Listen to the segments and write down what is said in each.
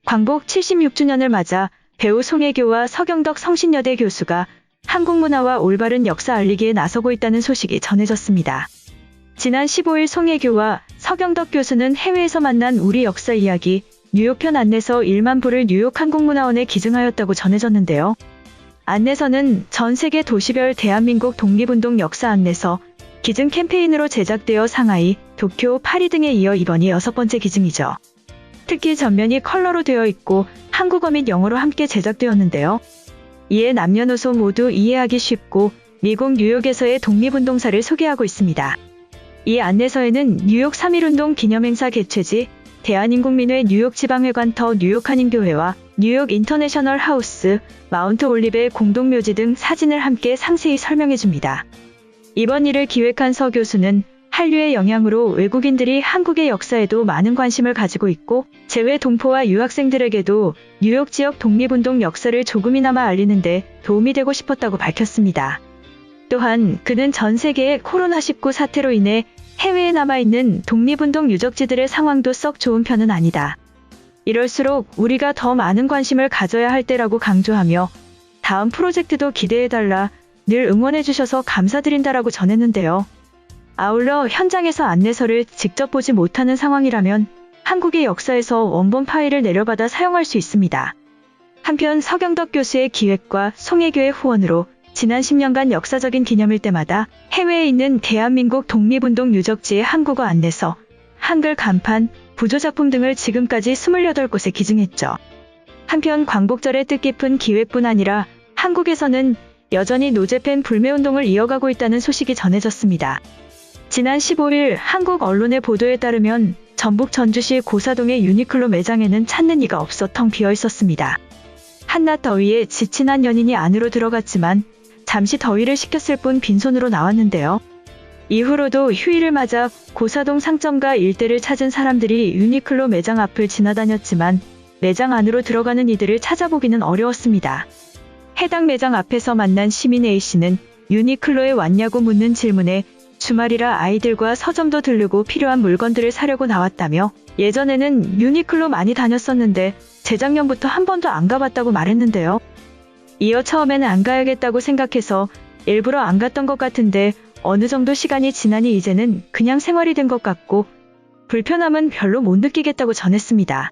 광복 76주년을 맞아 배우 송혜교와 서경덕 성신여대 교수가 한국 문화와 올바른 역사 알리기에 나서고 있다는 소식이 전해졌습니다. 지난 15일 송혜교와 서경덕 교수는 해외에서 만난 우리 역사 이야기 뉴욕편 안내서 1만 부를 뉴욕 한국문화원에 기증하였다고 전해졌는데요. 안내서는 전 세계 도시별 대한민국 독립운동 역사 안내서 기증 캠페인으로 제작되어 상하이, 도쿄, 파리 등에 이어 이번이 6번째 기증이죠. 특히 전면이 컬러로 되어 있고 한국어 및 영어로 함께 제작되었는데요. 이에 남녀노소 모두 이해하기 쉽고 미국 뉴욕에서의 독립운동사를 소개하고 있습니다. 이 안내서에는 뉴욕 3.1운동 기념행사 개최지, 대한인국민회 뉴욕지방회관 더 뉴욕 한인교회와 뉴욕 인터내셔널 하우스, 마운트 올립의 공동묘지 등 사진을 함께 상세히 설명해줍니다. 이번 일을 기획한 서 교수는 한류의 영향으로 외국인들이 한국의 역사에도 많은 관심을 가지고 있고 재외 동포와 유학생들에게도 뉴욕 지역 독립운동 역사를 조금이나마 알리는 데 도움이 되고 싶었다고 밝혔습니다. 또한 그는 전 세계의 코로나19 사태로 인해 해외에 남아있는 독립운동 유적지들의 상황도 썩 좋은 편은 아니다. 이럴수록 우리가 더 많은 관심을 가져야 할 때라고 강조하며 다음 프로젝트도 기대해달라, 늘 응원해주셔서 감사드린다라고 전했는데요. 아울러 현장에서 안내서를 직접 보지 못하는 상황이라면 한국의 역사에서 원본 파일을 내려받아 사용할 수 있습니다. 한편 서경덕 교수의 기획과 송혜교의 후원으로 지난 10년간 역사적인 기념일 때마다 해외에 있는 대한민국 독립운동 유적지의 한국어 안내서, 한글 간판, 부조작품 등을 지금까지 28곳에 기증했죠. 한편 광복절의 뜻깊은 기획뿐 아니라 한국에서는 여전히 노제팬 불매운동을 이어가고 있다는 소식이 전해졌습니다. 지난 15일 한국 언론의 보도에 따르면 전북 전주시 고사동의 유니클로 매장에는 찾는 이가 없어 텅 비어 있었습니다. 한낮 더위에 지친 한 연인이 안으로 들어갔지만 잠시 더위를 식혔을 뿐 빈손으로 나왔는데요. 이후로도 휴일을 맞아 고사동 상점가 일대를 찾은 사람들이 유니클로 매장 앞을 지나다녔지만 매장 안으로 들어가는 이들을 찾아보기는 어려웠습니다. 해당 매장 앞에서 만난 시민 A씨는 유니클로에 왔냐고 묻는 질문에 주말이라 아이들과 서점도 들르고 필요한 물건들을 사려고 나왔다며 예전에는 유니클로 많이 다녔었는데 재작년부터 한 번도 안 가봤다고 말했는데요. 이어 처음에는 안 가야겠다고 생각해서 일부러 안 갔던 것 같은데 어느 정도 시간이 지나니 이제는 그냥 생활이 된 것 같고 불편함은 별로 못 느끼겠다고 전했습니다.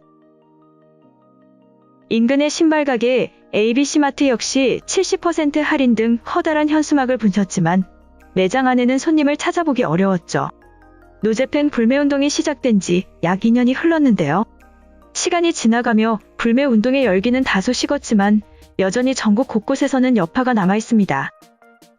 인근의 신발가게 ABC마트 역시 70% 할인 등 커다란 현수막을 붙였지만 매장 안에는 손님을 찾아보기 어려웠죠. 노제팬 불매운동이 시작된 지 약 2년이 흘렀는데요. 시간이 지나가며 불매운동의 열기는 다소 식었지만 여전히 전국 곳곳에서는 여파가 남아있습니다.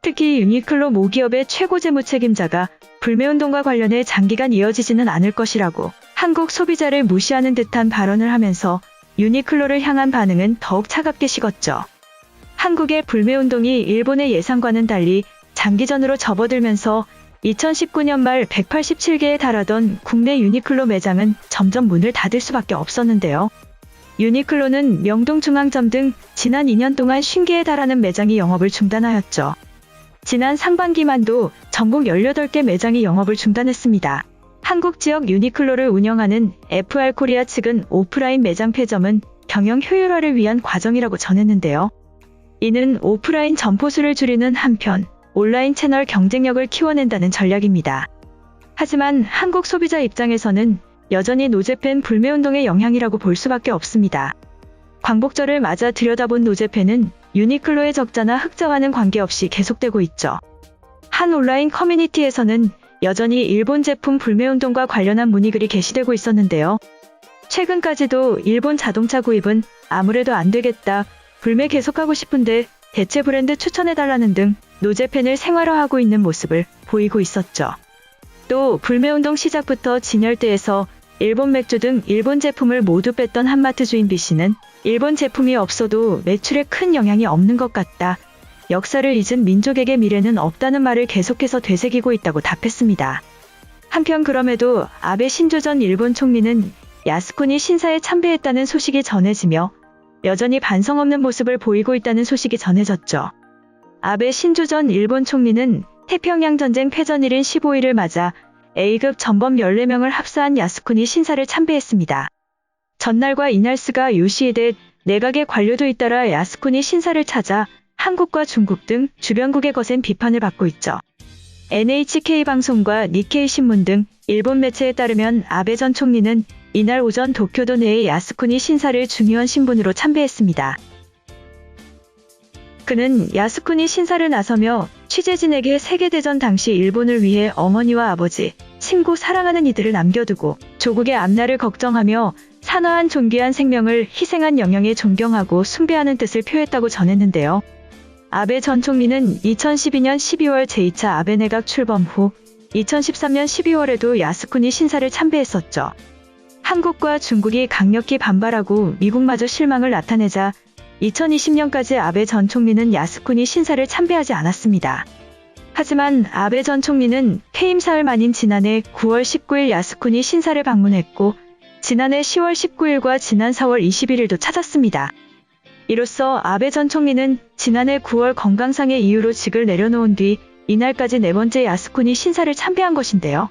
특히 유니클로 모기업의 최고 재무 책임자가 불매운동과 관련해 장기간 이어지지는 않을 것이라고 한국 소비자를 무시하는 듯한 발언을 하면서 유니클로를 향한 반응은 더욱 차갑게 식었죠. 한국의 불매운동이 일본의 예상과는 달리 장기전으로 접어들면서 2019년 말 187개에 달하던 국내 유니클로 매장은 점점 문을 닫을 수밖에 없었는데요. 유니클로는 명동중앙점 등 지난 2년 동안 50개에 달하는 매장이 영업을 중단하였죠. 지난 상반기만도 전국 18개 매장이 영업을 중단했습니다. 한국 지역 유니클로를 운영하는 FR코리아 측은 오프라인 매장 폐점은 경영 효율화를 위한 과정이라고 전했는데요. 이는 오프라인 점포수를 줄이는 한편 온라인 채널 경쟁력을 키워낸다는 전략입니다. 하지만 한국 소비자 입장에서는 여전히 노제팬 불매운동의 영향이라고 볼 수밖에 없습니다. 광복절을 맞아 들여다본 노제팬은 유니클로의 적자나 흑자와는 관계없이 계속되고 있죠. 한 온라인 커뮤니티에서는 여전히 일본 제품 불매운동과 관련한 문의글이 게시되고 있었는데요. 최근까지도 일본 자동차 구입은 아무래도 안 되겠다, 불매 계속하고 싶은데 대체 브랜드 추천해달라는 등 노제팬을 생활화하고 있는 모습을 보이고 있었죠. 또 불매운동 시작부터 진열대에서 일본 맥주 등 일본 제품을 모두 뺐던 한마트 주인 B씨는 일본 제품이 없어도 매출에 큰 영향이 없는 것 같다, 역사를 잊은 민족에게 미래는 없다는 말을 계속해서 되새기고 있다고 답했습니다. 한편 그럼에도 아베 신조 전 일본 총리는 야스쿠니 신사에 참배했다는 소식이 전해지며 여전히 반성 없는 모습을 보이고 있다는 소식이 전해졌죠. 아베 신조 전 일본 총리는 태평양 전쟁 패전일인 15일을 맞아 A급 전범 14명을 합사한 야스쿠니 신사를 참배했습니다. 전날과 이날 스가 요시히데 내각의 관료도 잇따라 야스쿠니 신사를 찾아 한국과 중국 등 주변국의 거센 비판을 받고 있죠. NHK 방송과 니케이 신문 등 일본 매체에 따르면 아베 전 총리는 이날 오전 도쿄도 내의 야스쿠니 신사를 중요한 신분으로 참배했습니다. 그는 야스쿠니 신사를 나서며 취재진에게 세계대전 당시 일본을 위해 어머니와 아버지, 친구, 사랑하는 이들을 남겨두고 조국의 앞날을 걱정하며 산화한 존귀한 생명을 희생한 영령에 존경하고 숭배하는 뜻을 표했다고 전했는데요. 아베 전 총리는 2012년 12월 제2차 아베 내각 출범 후 2013년 12월에도 야스쿠니 신사를 참배했었죠. 한국과 중국이 강력히 반발하고 미국마저 실망을 나타내자 2020년까지 아베 전 총리는 야스쿠니 신사를 참배하지 않았습니다. 하지만 아베 전 총리는 퇴임 사흘 만인 지난해 9월 19일 야스쿠니 신사를 방문했고 지난해 10월 19일과 지난 4월 21일도 찾았습니다. 이로써 아베 전 총리는 지난해 9월 건강상의 이유로 직을 내려놓은 뒤 이날까지 네 번째 야스쿠니 신사를 참배한 것인데요.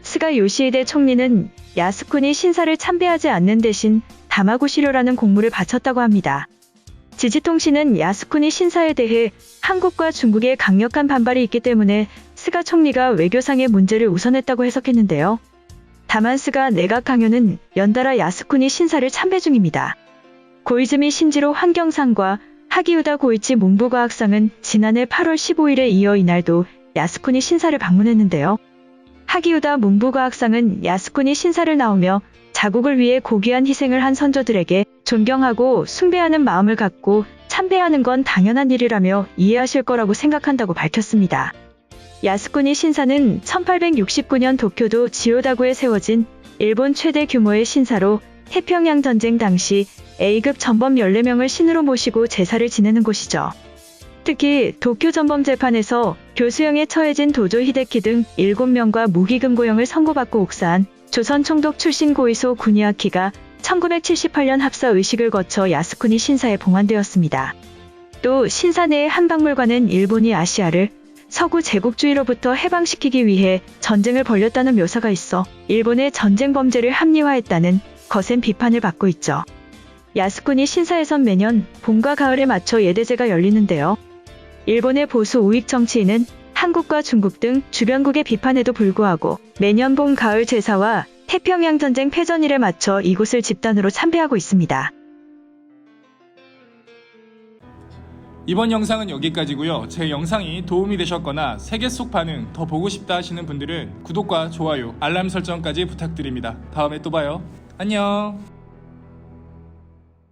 스가 요시히데 총리는 야스쿠니 신사를 참배하지 않는 대신 다마구시료라는 공물을 바쳤다고 합니다. 지지통신은 야스쿠니 신사에 대해 한국과 중국의 강력한 반발이 있기 때문에 스가 총리가 외교상의 문제를 우선했다고 해석했는데요. 다만 스가 내각 강요는 연달아 야스쿠니 신사를 참배 중입니다. 고이즈미 신지로 환경상과 하기우다 고이치 문부과학상은 지난해 8월 15일에 이어 이날도 야스쿠니 신사를 방문했는데요. 하기우다 문부과학상은 야스쿠니 신사를 나오며 자국을 위해 고귀한 희생을 한 선조들에게 존경하고 숭배하는 마음을 갖고 참배하는 건 당연한 일이라며 이해하실 거라고 생각한다고 밝혔습니다. 야스쿠니 신사는 1869년 도쿄도 지오다구에 세워진 일본 최대 규모의 신사로 태평양 전쟁 당시 A급 전범 14명을 신으로 모시고 제사를 지내는 곳이죠. 특히 도쿄 전범 재판에서 교수형에 처해진 도조 히데키 등 7명과 무기금고형을 선고받고 옥사한 조선 총독 출신 고이소 구니아키가 1978년 합사 의식을 거쳐 야스쿠니 신사에 봉안되었습니다. 또 신사 내의 한 박물관은 일본이 아시아를 서구 제국주의로부터 해방시키기 위해 전쟁을 벌였다는 묘사가 있어 일본의 전쟁 범죄를 합리화했다는 거센 비판을 받고 있죠. 야스쿠니 신사에선 매년 봄과 가을에 맞춰 예대제가 열리는데요. 일본의 보수 우익 정치인은 한국과 중국 등 주변국의 비판에도 불구하고 매년 봄, 가을 제사와 태평양 전쟁 패전일에 맞춰 이곳을 집단으로 참배하고 있습니다. 이번 영상은 여기까지고요. 제 영상이 도움이 되셨거나 세계 속 반응 더 보고 싶다 하시는 분들은 구독과 좋아요, 알람 설정까지 부탁드립니다. 다음에 또 봐요. 안녕.